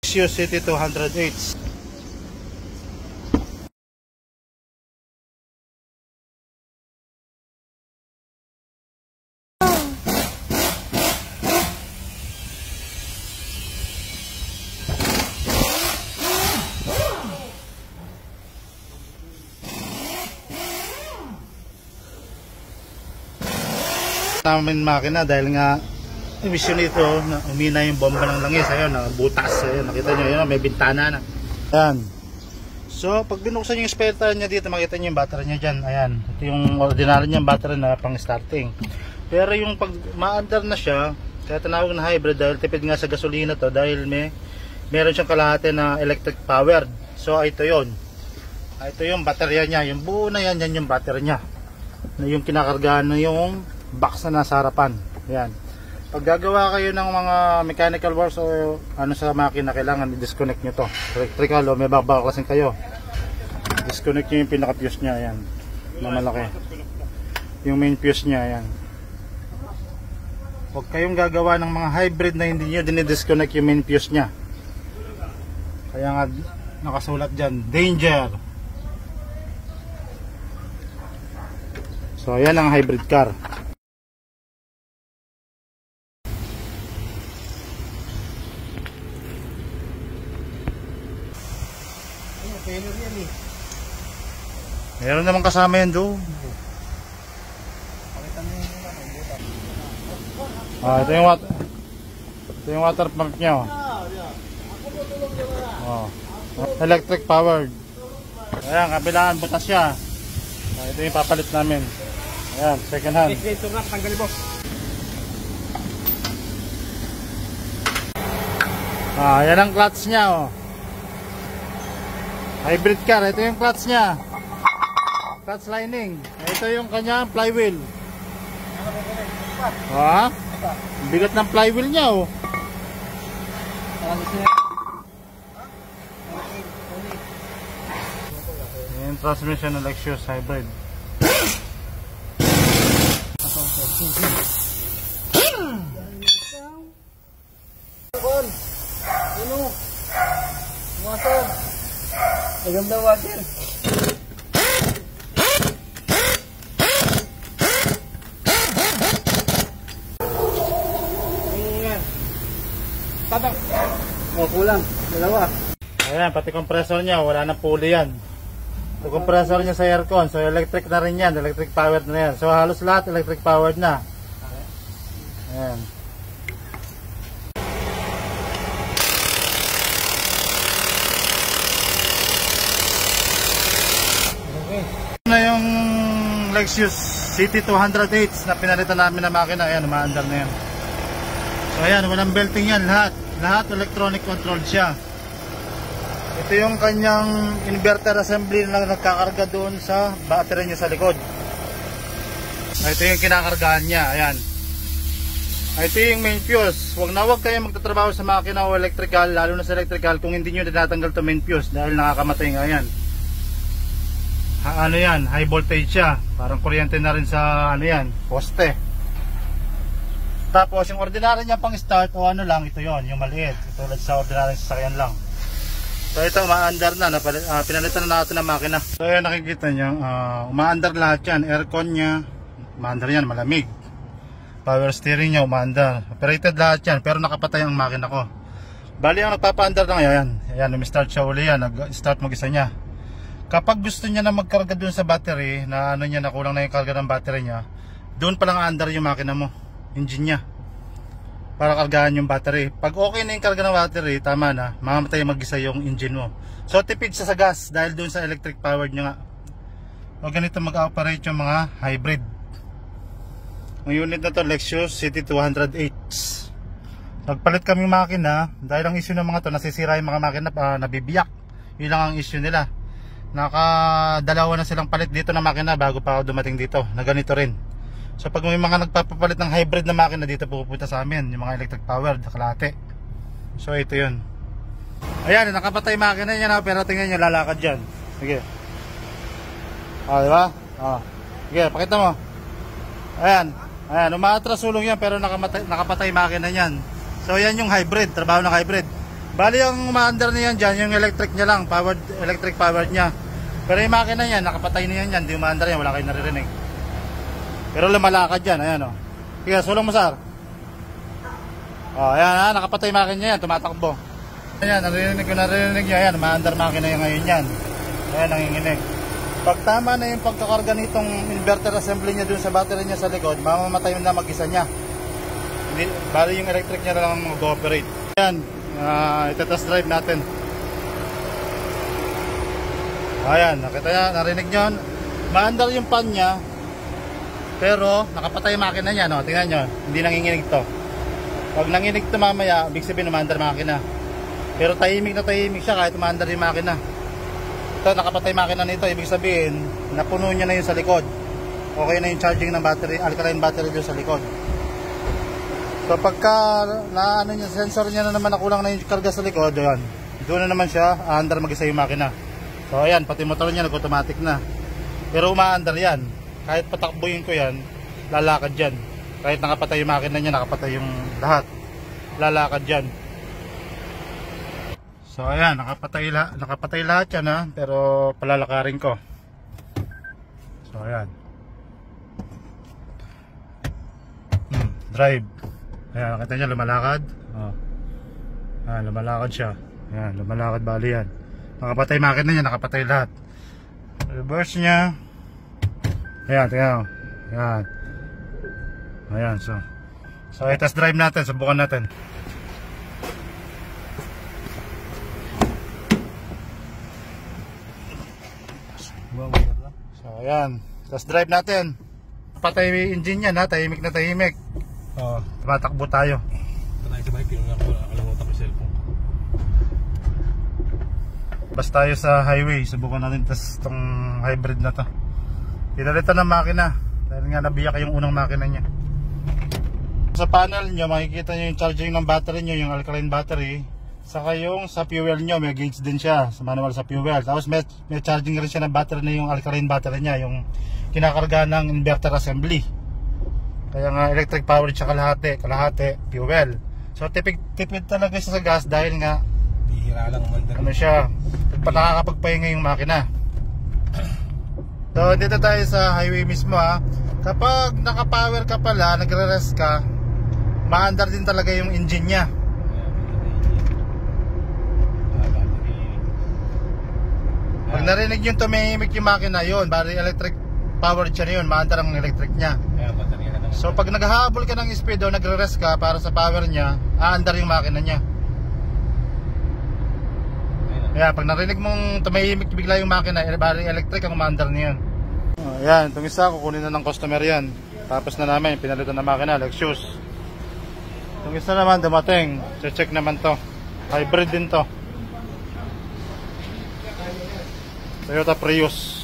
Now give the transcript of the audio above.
Lexus City 208. Namin makina dahil nga emission nito na umina yung bomba ng langis. Ayun, butas. Ayun, nakita nyo, ayun, may bintana na. Ayan. So pag binuksan yung spare tire nya dito, makita nyo yung battery nya dyan. Ayan, ito yung ordinary nya battery na pang starting. Pero yung pag ma-under na siya, kaya tinawag na hybrid dahil tipid nga sa gasolina to, dahil meron siyang kalahati na electric powered. So ito yun, ito yung baterya nya, yung buo na yan, yan yung battery nya na yung kinakargahan na yung box na nasa harapan. Ayan. Pag gagawa kayo ng mga mechanical works o ano sa makina, kailangan i-disconnect nyo to. Electrical o may babaklasin kayo, disconnect nyo yung pinaka fuse nya. Ayan, na malaki yung main fuse nya. Ayan. Huwag kayong gagawa ng mga hybrid na hindi nyo dinidisconnect yung main fuse nya. Kaya nga nakasulat dyan, danger. So ayan ang hybrid car. Meron naman kasama yan doon. Ito yung water pump nya. Electric powered. Ayan, kabilaan butas siya. Ito yung papalit namin. Ayan, second hand. Yan ang clutch nya. Hybrid car, ito yung clutch nya. Clutch lining. Ito yung kanya flywheel. Bigat ng flywheel nya. Yung transmission ng Lexus hybrid. Maganda water. Tatak. Kulang. Dalawa. Ayan, pati compressor nya, wala na pulley yan. So compressor nya sa aircon, so electric na rin yan, electric powered na yan. So halos lahat electric powered na. Ayan. Na yung Lexus City 208 na pinalitan namin na makina. Ayan, umaandar na yan. So ayan, walang belting yan, lahat electronic control siya. Ito yung kanyang inverter assembly na nagkakarga doon sa battery nyo sa likod. Ito yung kinakargahan niya. Ayan, ito yung main fuse. Huwag kayo magtatrabaho sa makina o electrical, lalo na sa electrical, kung hindi nyo tinatanggal to main fuse dahil nakakamatay nga yan. Ano yan, high voltage siya, parang kuryente na rin sa ano yan, poste. Tapos yung ordinary niya pang start o ano lang, ito yon, yung maliit, tulad sa ordinary sasakyan lang. So ito umaandar na, pinalitan na natin ang makina. So yan, nakikita nyo, umaandar lahat yan. Aircon nya umaandar yan, malamig. Power steering nya umaandar, operated lahat yan, pero nakapatay ang makina ko. Bali ang nagpapaandar na ngayon, ayan, umistart siya uli yan, nag-start mag-isa nya. Kapag gusto niya na magkarga dun sa battery, na ano niya, nakulang na yung karga ng battery niya, doon pa lang aandar yung makina mo, engine niya, para kargahan yung battery. Pag okay na yung karga ng battery, tama na, mamamatay mag-isa yung engine mo. So tipid siya sa gas dahil doon sa electric powered niya nga. O ganito mag-operate yung mga hybrid. Ang unit na to, Lexus City 208. Nagpalit kami makina dahil ang issue ng mga to, nasisira yung mga makina, nabibiyak. Yun lang ang issue nila. Nakadalawa na silang palit dito na makina bago pa ako dumating dito na ganito rin. So pag may mga nagpapapalit ng hybrid na makina dito, pupunta sa amin yung mga electric powered kalahati. So ito yun. Ayan, nakapatay makina niya na, pero tingnan nyo, lalakad dyan. Sige. Diba? Sige, pakita mo. Ayan, umaatras sulong yan, pero nakapatay makina niyan. So yan yung hybrid, trabaho ng hybrid. Bali yung umaandar niyan dyan, yung electric niya lang, electric powered niya. Pero yung makina niya, nakapatay na yan dyan, hindi umaandar yan, wala kayong naririnig. Pero lumalakad yan, ayan o. Sige, sulong mo sir. O, ayan ha, nakapatay makina yan, tumatakbo. Ayan, narinig nyo, ayan, umaandar makina yan ngayon yan. Ayan, nanginginig. Pag tama na yung pagkakarga nitong inverter assembly niya dun sa battery niya sa likod, mamamatay na mag-isa niya. Bali yung electric niya na lang mag-ooperate. Ayan, ita-test drive natin. Ayan, nakita niya, narinig nyo. Maandar yung pan niya, pero nakapatay yung makina niya, no? Tingnan nyo, hindi nanginginig to. Pag nanginig to mamaya, ibig sabihin umaandar makina. Pero tahimik na tahimik siya kahit umaandar yung makina. Ito, nakapatay makina nito, ibig sabihin, napuno niya na yung sa likod. Okay na yung charging ng battery, alkaline battery doon sa likod. So pagka ano niya, sensor niya na naman nakulang na yung karga sa likod, ayan, doon na naman siya, aandar mag-isa yung makina. So ayan, pati motor niya nag-automatic na. Pero umaandar yan. Kahit patakbuhin ko yan, lalakad yan. Kahit nakapatay yung makina niya, nakapatay yung lahat, lalakad yan. So ayan, nakapatay lahat yan ha, pero palalakarin ko. So ayan. Drive. Ayan, nakita niya lumalakad. Oh. Ayan, lumalakad siya. Ayan, lumalakad bali yan. Nakapatay makina niya, nakapatay lahat. Reverse niya. Ayan, tingnan. Ayan. Ayan, so i-test drive natin, subukan natin. So ayan, test drive natin. Patay yung engine niya na, tahimik na tahimik. Oh, tumatakbo tayo. Patay sa bike, nakalimutan ko yung cellphone. Basta tayo sa highway, subukan natin test tong hybrid na to. Pinalitan ng makina dahil nga nabiyak yung unang makina niya. Sa panel nyo, makikita nyo yung charging ng battery nyo, yung alkaline battery. Saka yung sa fuel nyo, may gauge din siya sa manual sa fuel. Tapos may charging rin siya ng battery na yung alkaline battery niya, yung kinakarga ng inverter assembly. Kaya nga electric power siya kalahati fuel. So tipid talaga siya sa gas dahil nga bihira lang umandar. Ano siya, nakakapagpahinga yung makina. So dito tayo sa highway mismo ha. Kapag naka-power ka pala, nagre-rest ka, maandar din talaga yung engine niya. Pag narinig yung tumihimik yung makina, yun, bali electric powered siya na yun, maandar ang electric niya. So pag naghahabol ka ng speed o nagre-rest ka para sa power niya, aandar yung makina niya. Kaya pag narinig mong tumihimik bigla yung makina, bali electric ang maandar niya yun. Ayan, itong isa kukunin na ng customer yan. Tapos na namin, pinalitan na makina, Lexus. Itong isa naman dumating, check naman to. Hybrid din to, Toyota Prius.